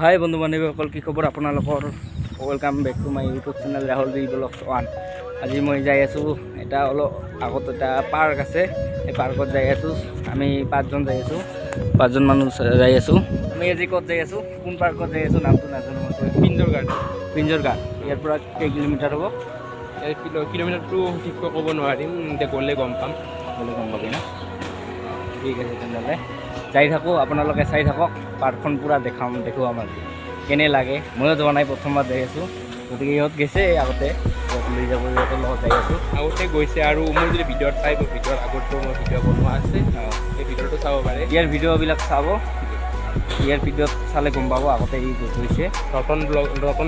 হাই বন্ধু বান্ধৱীসকল, কি খবৰ আপোনালোকৰ? Welcome back to my YouTube channel Rahul B blogs 1। আজি মই যাই আছোঁ, এটা অলপ আগত এটা পাৰ্ক আছে, এই পাৰ্কত যাই আছোঁ। আমি 5জন যাই আছোঁ, 5জন মানুহ যাই আছোঁ। আমি আজি ক'ত যাই আছোঁ, কোন পাৰ্কত যাই আছোঁ নামটো নাজানো মই। পিঞ্জৰ গাৰ্ডেন। ইয়াৰ পৰা কেই কিলোমিটাৰ হ'ব? কিলোমিটাৰটো ঠিককৈ ক'ব নোৱাৰিম, এতিয়া গ'লে গম পাম পাবি না? ঠিক আছে, তেনেহ'লে যাই থাকোঁ, আপোনালোকে চাই থাকক। পাৰ্কখন পূৰা দেখুৱাম আজি কেনে লাগে। ময়ো যোৱা নাই, প্ৰথমবাৰ যাই আছোঁ, গতিকে ইহঁত গৈছে আগতে, লৈ যাব, ইহঁতৰ লগত যাই আছোঁ। আগতে গৈছে আৰু মোৰ যদি ভিডিঅ'ত পাই, ভিডিঅ'ৰ আগতো মোৰ ভিডিঅ' বনোৱা আছে, সেই ভিডিঅ'টো চাব পাৰে। ইয়াৰ ভিডিঅ'বিলাক চাব, ইয়াৰ ভিডিঅ'ত চালে গম পাব আগতে ই গৈছে। ৰতন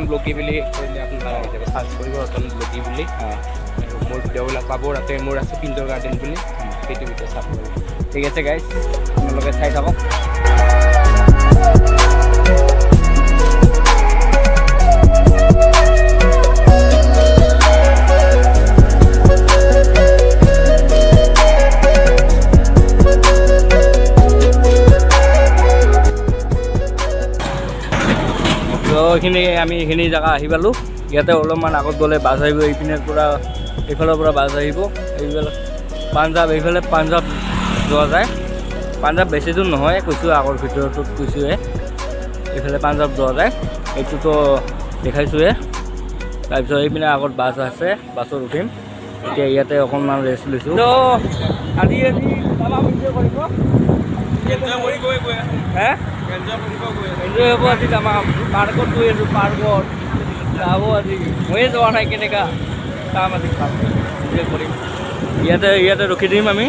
ব্লগী বুলি কৰিলে আপোনালোকে আহি যাব, চাৰ্চ কৰিব ৰতন ব্লগী বুলি, আৰু মোৰ ভিডিঅ'বিলাক পাব। তাতে মোৰ আছে পিঞ্জৰ গাৰ্ডেন বুলি, সেইটো ভিডিঅ' চাব। ঠিক আছে গাইজ, আপোনালোকে চাই থাকক। আমি এইখিনি জেগা আহি পালোঁ। ইয়াতে অলপমান আগত গ'লে বাছ আহিব, এইপিনে পৰা এইফালৰ পৰা বাছ আহিব। এইফালে পাঞ্জাৱ, এইফালে পাঞ্জাৱ যোৱা যায়। পাঞ্জাৱ বেছি দূৰ নহয়, কৈছোঁ আগৰ ভিতৰটোত কৈছোঁহে, এইফালে পাঞ্জাৱ যোৱা যায়, এইটোতো দেখাইছোঁহে। তাৰপিছত এইপিনে আগত বাছ আছে, বাছত উঠিম। এতিয়া ইয়াতে অকণমান ৰেষ্ট লৈছোঁ। আজি কৰিব হে এনজয় হ'ব আজি। আমাৰ পাৰ্কত গৈ আছোঁ, পাৰ্কত যাব আজি। ময়ে যোৱা নাই, কেনেকুৱা কাম আজি এনজয় কৰিম। ইয়াতে ৰখি দিম আমি,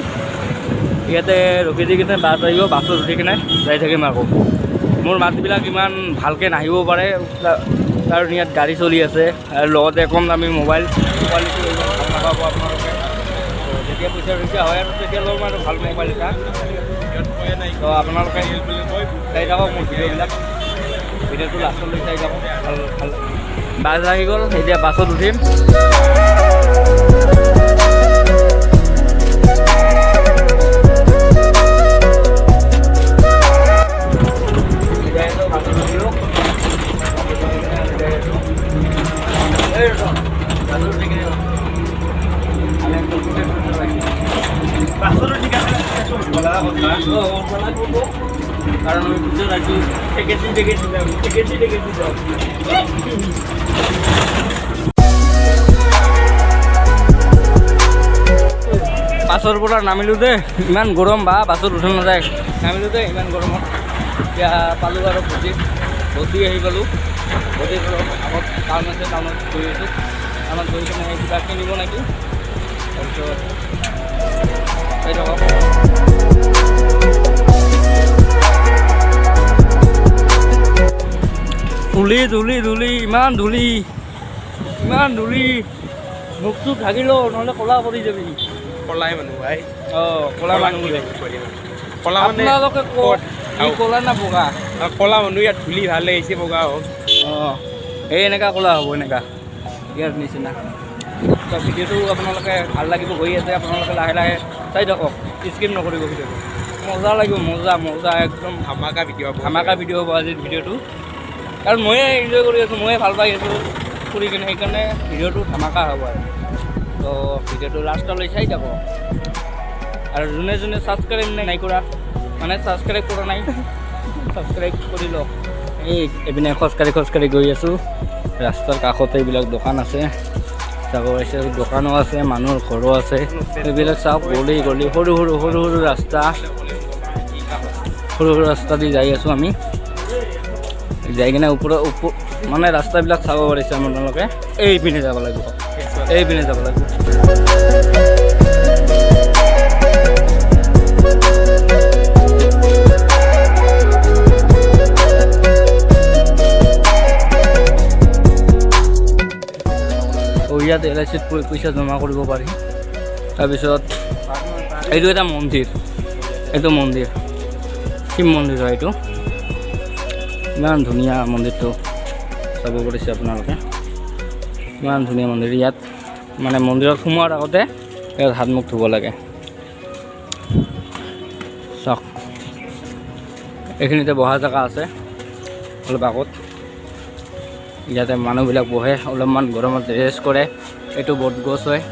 ইয়াতে ৰখি দি কিনে বাছ আহিব, বাছত উঠি কিনে যাই থাকিম আকৌ। মোৰ মাতবিলাক ইমান ভালকৈ নাহিব পাৰে, কাৰণ ইয়াত গাড়ী চলি আছে, আৰু লগতে কম দামী মোবাইল কোৱালিটি ইমান ভাল নাপাব আপোনালোকে। যেতিয়া পইচা হয় আৰু তেতিয়া ল'ম আৰু ভাল মোবাইল এটা। তো আপোনালোকে চাই থাকক মোৰ ভিডিঅ'টো লাষ্টলৈ চাই থাকক, ভাল। বাছ আহি গ'ল, এতিয়া বাছত উঠিম। কারণ আমি বুঝতে পারছি দেখেছি বাছৰ পৰা নামিলোঁ দে, ইমান গৰম বা বাছত উঠা নাযায়। নামিলোঁ দে ইমান গৰমত। এতিয়া পালোঁ আৰু বদি আহি পালোঁ। বদিৰ আগত টাউন আছে, টাউনত গৈ আছোঁ। টাউনত গৈ কিনে কিবা কিনিব নেকি, তাৰপিছত চাই থাকক। ধূলি ইমান ধূলি, মুখটো ঢাকি ল, নহ'লে ক'লা পৰি যাবি। কলাই মানুহ ভাই, ক'লা মানুহ ক'লা মানে আপোনালোকে ক'ত ক'লা না বগা? ক'লা মানুহ ইয়াত ধূলি ভাল লাগিছে, বগা হওক। এই এনেকুৱা ক'লা হ'ব, এনেকুৱা ইয়াৰ নিচিনা। তো ভিডিঅ'টো আপোনালোকে ভাল লাগিব, গৈ আছে, আপোনালোকে লাহে লাহে চাই থাকক, স্কিপ নকৰিব ভিডিঅ'টো। মজা লাগিব, মজা একদম ধামাকা ভিডিঅ' হ'ব আজিৰ ভিডিঅ'টো। কাৰণ ময়ে এনজয় কৰি আছোঁ, ময়ে ভাল পাই আছোঁ ফুৰি কিনে, সেইকাৰণে ভিডিঅ'টো ধামাকা হ'ব আৰু। তো ভিডিঅ'টো লাষ্টলৈ চাই যাব। আৰু যোনে ছাবস্ক্ৰাইব নাই কৰা, মানে ছাবস্ক্ৰাইব কৰা নাই, ছাবস্ক্ৰাইব কৰি লওক। এইপিনে খোজকাঢ়ি গৈ আছোঁ, ৰাস্তাৰ কাষতে এইবিলাক দোকান আছে, চাব পাৰিছে, দোকানো আছে, মানুহৰ ঘৰো আছে। এইবিলাক চাওক, গলি সৰু ৰাস্তা দি যাই আছোঁ আমি। যাই কিনে ওপৰত মানে ৰাস্তাবিলাক চাব পাৰিছে আপোনালোকে। এইপিনে যাব লাগিব। ইয়াত LICত পইচা জমা কৰিব পাৰি। তাৰপিছত এইটো এটা মন্দিৰ, শিৱ মন্দিৰ হয় এইটো। ইমান ধুনীয়া মন্দিৰটো, চাব পাৰিছে আপোনালোকে। ইমান ধুনীয়া মন্দিৰ। ইয়াত মানে মন্দিৰত সোমোৱাৰ আগতে ইয়াত হাত মুখ ধুব লাগে। চাওক এইখিনিতে বহা জেগা আছে অলপ আগত ইয়াতে মানুহবিলাক বহে অলপমান গৰমত ৰেষ্ট কৰে এইটো বটগছ হয়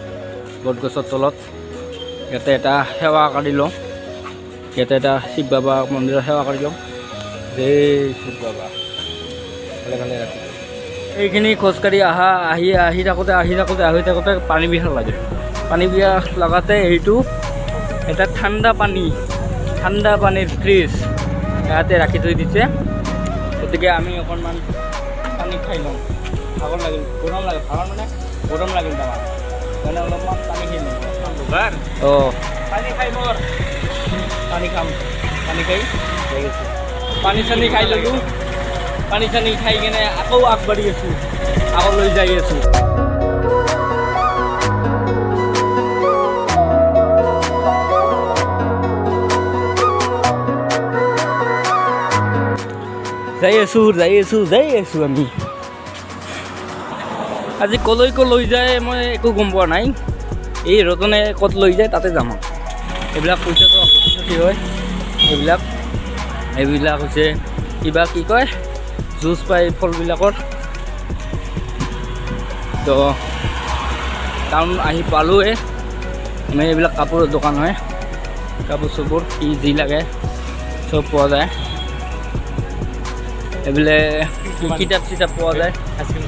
বটগছৰ তলত ইয়াতে এটা সেৱা কৰি লওঁ ইয়াতে এটা শিৱ বাবা মন্দিৰৰ সেৱা কৰি লওঁ জয় শিৱ বাবা ভালে ভালে ৰাখি এইখিনি খোজকাঢ়ি আহি থাকোঁতে পানী পিয়াহ লাগে পানী পিয়াহ লগাতে এইটো এটা ঠাণ্ডা পানীৰ ফ্ৰিজ ইয়াতে ৰাখি থৈ দিছে গতিকে আমি অকণমান পানী খাই লওঁ ভাগৰ লাগিল গৰম লাগে ভাগৰ মানে গৰম লাগিল তাৰমানে মানে অলপমান পানী খাই লওঁ অঁ পানী খাই মোৰ পানী খাম পানী খাই পানী চানী খাই ল'লোঁ পানী চানী খাই কিনে আকৌ আগবাঢ়ি আছোঁ আগলৈ যাই আছোঁ যাই আছোঁ আমি আজি কলৈকো লৈ যায় মই একো গম পোৱা নাই এই ৰতনে ক'ত লৈ যায় তাতে যাম এইবিলাক পইচাটো ক্ষতি হয় এইবিলাক হৈছে কিবা কি কয় জুচ পায় ফলবিলাকৰ তো টাউন আহি পালোঁৱে আমি এইবিলাক কাপোৰৰ দোকান হয় কাপোৰ চাপোৰ কি যি লাগে চব পোৱা যায় এইবোলে কিতাপ চিতাপ পোৱা যায় আইচক্ৰীম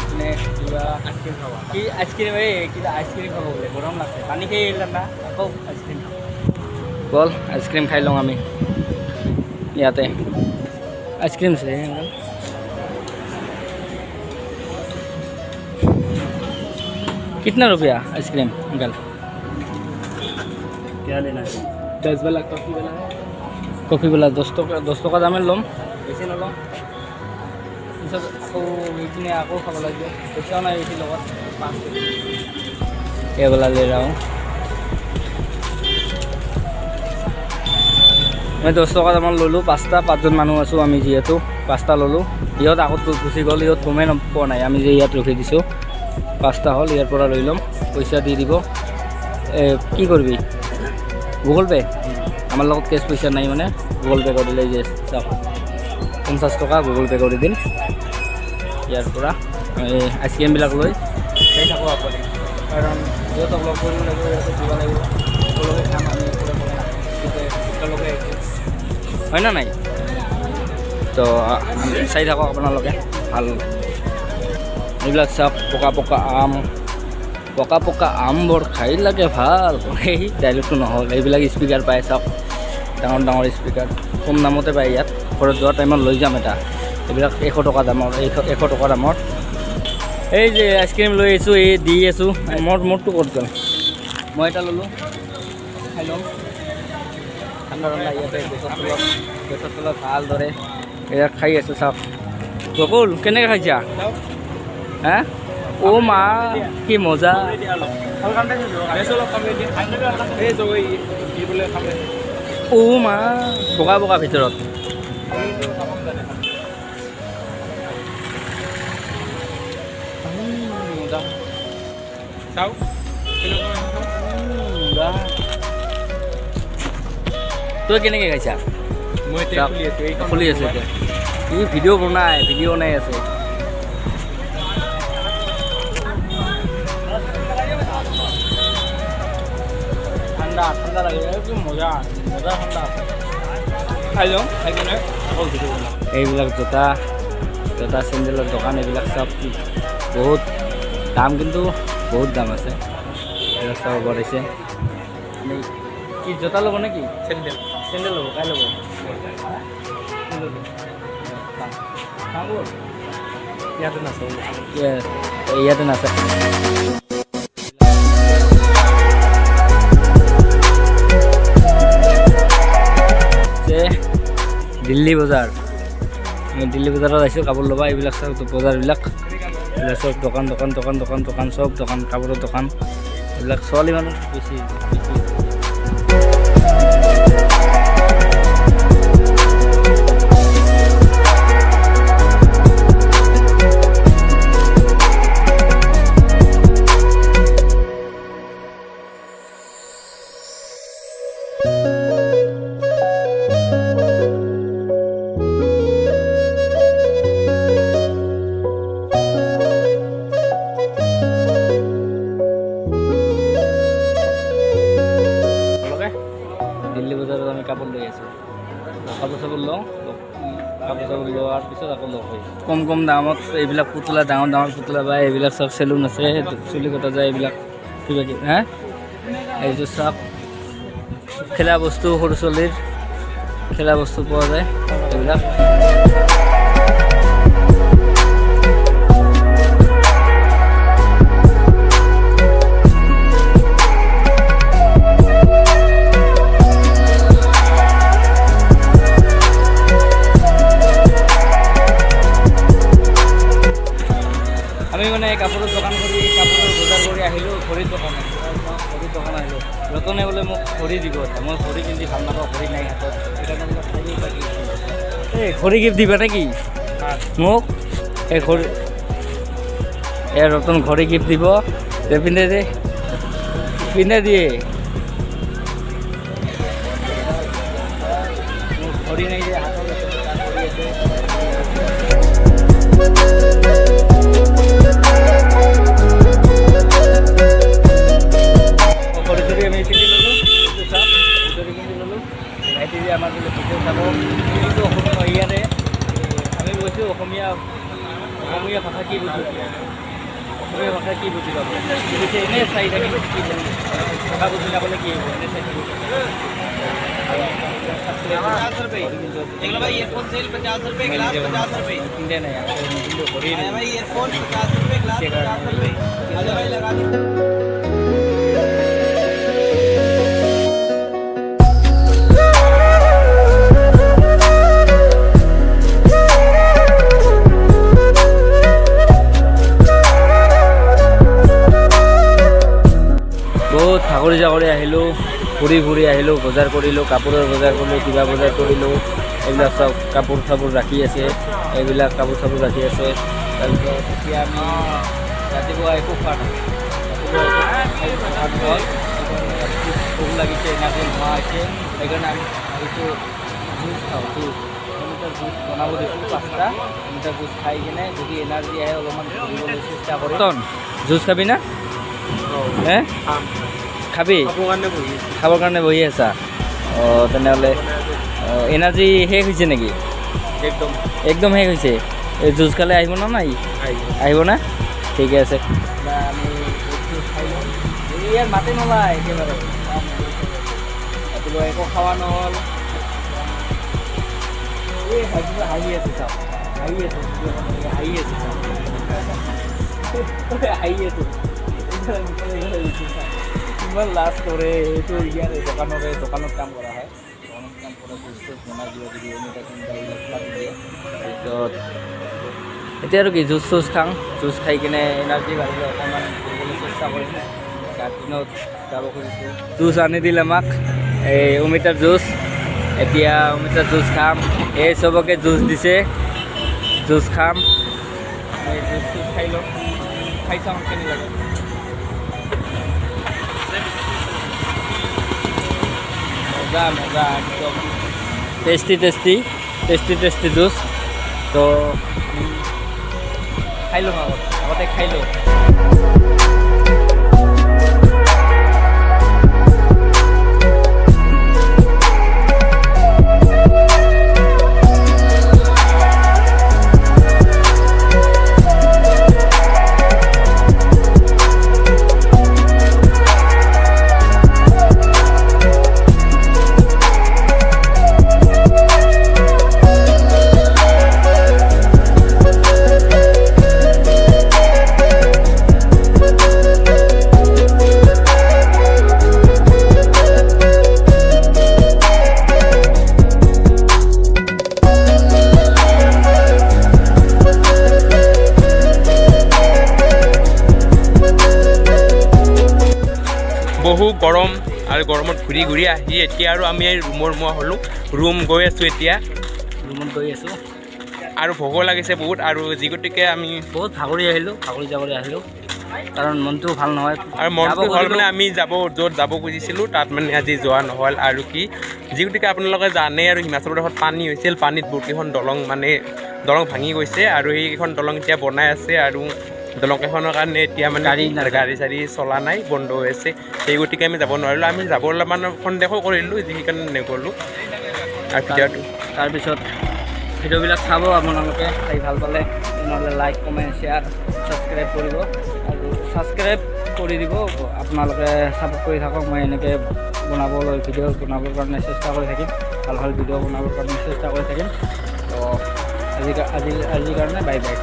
মানে কিবা আইচক্ৰীম খাব কি আইচক্ৰীম কিবা আইচক্ৰীম খাব বোলে গৰম লাগছে পানী খাই আহিলা না আকৌ আইচক্ৰীম বল আইচক্ৰীম খাই লওঁ আমি ইয়াতে आइसक्रीम से कितना रुपया आइसक्रीम अंकल क्या लेना है 10 वाला कॉफ़ी वाला 10 टका दाम लम बेसि नलम पिছত আকৌ এইখিনি আকৌ খাব লাগিব পইচাও নাই বেছি লগত 5 वाला ले रहा हूँ मैं 10 टका দাম ললোঁ 5জন মানুহ আছোঁ আমি যিহেতু 5টা ললোঁ ইহঁত আগত গুচি গ'ল ইহঁত গমেই পোৱা নাই আমি যে ইয়াত ৰখি দিছোঁ 5টা হ'ল ইয়াৰ পৰা লৈ ল'ম পইচা দি দিব কি কৰিবি গুগল পে আমাৰ লগত কেছ পইচা নাই মানে গুগল পে কৰি দিলে যে চাওক 50 টকা গুগল পে কৰি দিম ইয়াৰ পৰা আইচক্ৰীমবিলাক লৈ চাই থাকোঁ আপুনি কাৰণ ইহঁতক লগ কৰিব লাগিব ইহঁতক দিব লাগিব সকলোকে খাম আমি একেলগে হয় না নাই তো চাই থাকক আপোনালোকে ভাল এইবিলাক চাওক পকা আম বৰ খাই লাগে ভাল সেই ডাইলগটো নহ'ল এইবিলাক স্পীকাৰ পায় চাওক ডাঙৰ স্পীকাৰ কম দামতে পায় ইয়াত ঘৰত যোৱা টাইমত লৈ যাম এটা এইবিলাক 100 টকা দামৰ 100 টকা দামৰ এই যে আইচক্ৰীম লৈ আহিছোঁ এই দি আছোঁ মোৰটো ক'ত গ'ল মই এটা ল'লোঁ খাই ল'ম ঠাণ্ডা ইয়াতে গছৰ তলত ভালদৰে এয়া খাই আছোঁ চাওক বকুল কেনেকৈ খাইছা হা অ' মা কি মজা অ' মা বগা ভিতৰত তই কেনেকৈ খাইছা মই খুলি আছোঁ এতিয়া ই ভিডিঅ' বনাই আছে ঠাণ্ডা লাগে মজা ঠাণ্ডা খাই যাওঁ খাই কিনে আকৌ ভিডিঅ' বনাওঁ এইবিলাক জোতা চেণ্ডেলৰ দোকান এইবিলাক চব বহুত দাম কিন্তু বহুত দাম আছে এইবিলাক চব বঢ়াইছে কি জোতা ল'ব নেকি চেণ্ডেল ল'ব কাই ল'ব ইয়াতে নাছে দিল্লী বজাৰ দিল্লী বজাৰত আহিছোঁ কাপোৰ ল'বা এইবিলাক চব বজাৰবিলাক এইবিলাক চব দোকান চব দোকান কাপোৰৰ দোকান এইবিলাক ছোৱালী মানুহ বেছি দিল্লী বজাৰত আমি কাপোৰ লৈ আছোঁ। কাপোৰ চাপোৰ লওঁ, কাপোৰ চাপোৰ লোৱাৰ পিছত আকৌ লগ হৈ কম কম দামত এইবিলাক পুতলা ডাঙৰ ডাঙৰ পুতলা বা এইবিলাক চব চেলুন আছে, চুলি কটা যায় এইবিলাক কিবা কিবি হা। এইযোৰ চব খেলা বস্তু, সৰু ছোৱালীৰ খেলা বস্তু পোৱা যায় এইবিলাক। আমি মানে কাপোৰৰ দোকান কৰি কাপোৰৰ বজাৰ কৰি আহিলোঁ, ঘড়ীৰ দোকান আহিলোঁ। ৰতনে বোলে মোক ঘড়ী দিব, মই ঘড়ী পিন্ধি ভাল নাপাওঁ, ঘড়ী নাই হাতত, সেইকাৰণে এই ঘড়ী গিফ্ট দিবা নেকি মোক? এই ঘড়ী এই ৰতন ঘড়ী গিফ্ট দিব, পিন্ধে দিয়ে মোৰ ঘড়ী নাই যে হাতত ঘড়ী আছে। আমি পিন্ধি ল'লোঁ, চাপ ভিতৰি পিন্ধি ল'লোঁ। ভাইটি যে আমাৰ বোলে ভিডিঅ' চাব, কিন্তু অসমীয়া ইয়াতে আমি কৈছোঁ অসমীয়া ভাষা কি বুজি অসমীয়া ভাষা কি বুজি পাব? কৈছে এনেই চাই থাকিব, কি কৰিম ভাষা বুজি নাপালে কি হ'ব, এনেই চাই থাকিব। কিনে নাই কিন্তু ঘড়ী বহুত ভাগৰি জাগৰি আহিলোঁ, ঘূৰি আহিলোঁ, বজাৰ কৰিলোঁ, কাপোৰৰ বজাৰ কৰিলোঁ, কিবা বজাৰ কৰিলোঁ। এইবিলাক চব কাপোৰ চাপোৰ ৰাখি আছে, এইবিলাক কাপোৰ চাপোৰ ৰাখি আছে। তাৰপিছত এতিয়া আমি ৰাতিপুৱা একো খোৱা নাই, ভোক লাগিছে, এনাৰ্জি নোহোৱা হৈছে, সেইকাৰণে আমি ভাবিছোঁ জুচ খাওঁ। জুচ জুচ বনাব দিছোঁ 5টা জুচ খাই কিনে যদি এনাৰ্জি আহে অলপমান ঘূৰিবলৈ চেষ্টা কৰিম। জুচ খাবি না? হে খাবি? খাবৰ কাৰণে বহি আছা? অঁ তেনেহ'লে এনাৰ্জি শেষ হৈছে নেকি? একদম শেষ হৈছে। এই জুচ খালে আহিব না নাই? আহিব না? ঠিকে আছে। আমি খাই লওঁ। ইয়াৰ মাতে নলায় একেবাৰে, ৰাতিপুৱা একো খোৱা নহ'ল। এই হাঁহি আছে চাওক, হাঁহি আছে কিমান লাজ কৰে। এইটো ইয়াৰ দোকানত কাম কৰা হয়, দোকানত কাম কৰা বস্তু বনাই দিব যদি তাৰপিছত এতিয়া আৰু কি জুচ চুচ খাওঁ, জুচ খাই কিনে এনাৰ্জি বাঢ়িলে অকণমান কৰিবলৈ চেষ্টা কৰিম। গাৰ্ডেনত যাব খুজিছোঁ। জুচ আনি দিলে আমাক, এই অমিতাৰ জুচ। এতিয়া অমিতাৰ জুচ খাম, এই চবকে জুচ দিছে, জুচ খাম। এই জুচ চুচ খাই লওঁ, খাই চাওঁ কেনে লাগে। মজা একদম টেষ্টি জুচ। তো খাই লওঁ, আগতে খাই লওঁ। বহু গৰম আৰু গৰমত ঘূৰি আহি এতিয়া আৰু আমি ৰুমৰ হ'লোঁ, ৰুম গৈ আছোঁ। এতিয়া ৰুমত গৈ আছোঁ আৰু ভোকো লাগিছে বহুত, আৰু যি গতিকে আমি বহুত ভাগৰি জাগৰি আহিলোঁ কাৰণ মনটো ভাল নহয়। আৰু মনটো ভাল মানে আমি য'ত যাব খুজিছিলোঁ তাত মানে আজি যোৱা নহ'ল। আৰু কি যি গতিকে আপোনালোকে জানে আৰু হিমাচল প্ৰদেশত পানী হৈছিল, পানীত বহুতকেইখন দলং ভাঙি গৈছে আৰু সেইকেইখন দলং এতিয়া বনাই আছে। আৰু দলংকেইখনৰ কাৰণে এতিয়া মানে গাড়ী চাড়ী চলা নাই, বন্ধ হৈ আছে। সেই গতিকে আমি যাব নোৱাৰিলোঁ। আমি যাব মানে সন্দেহো কৰিলোঁ, সেইকাৰণে নগ'লোঁ। আৰু ভিডিঅ'টো তাৰপিছত ভিডিঅ'বিলাক চাব আপোনালোকে, চাই ভাল পালে তেনেহ'লে লাইক কমেণ্ট শ্বেয়াৰ ছাবস্ক্ৰাইব কৰিব আৰু ছাবস্ক্ৰাইব কৰি দিব। আপোনালোকে ছাপোৰ্ট কৰি থাকক, মই এনেকৈ ভিডিঅ' বনাবৰ কাৰণে চেষ্টা কৰি থাকিম, ভাল ভাল ভিডিঅ' বনাবৰ কাৰণে চেষ্টা কৰি থাকিম। তো আজিৰ কাৰণে বাই বাই।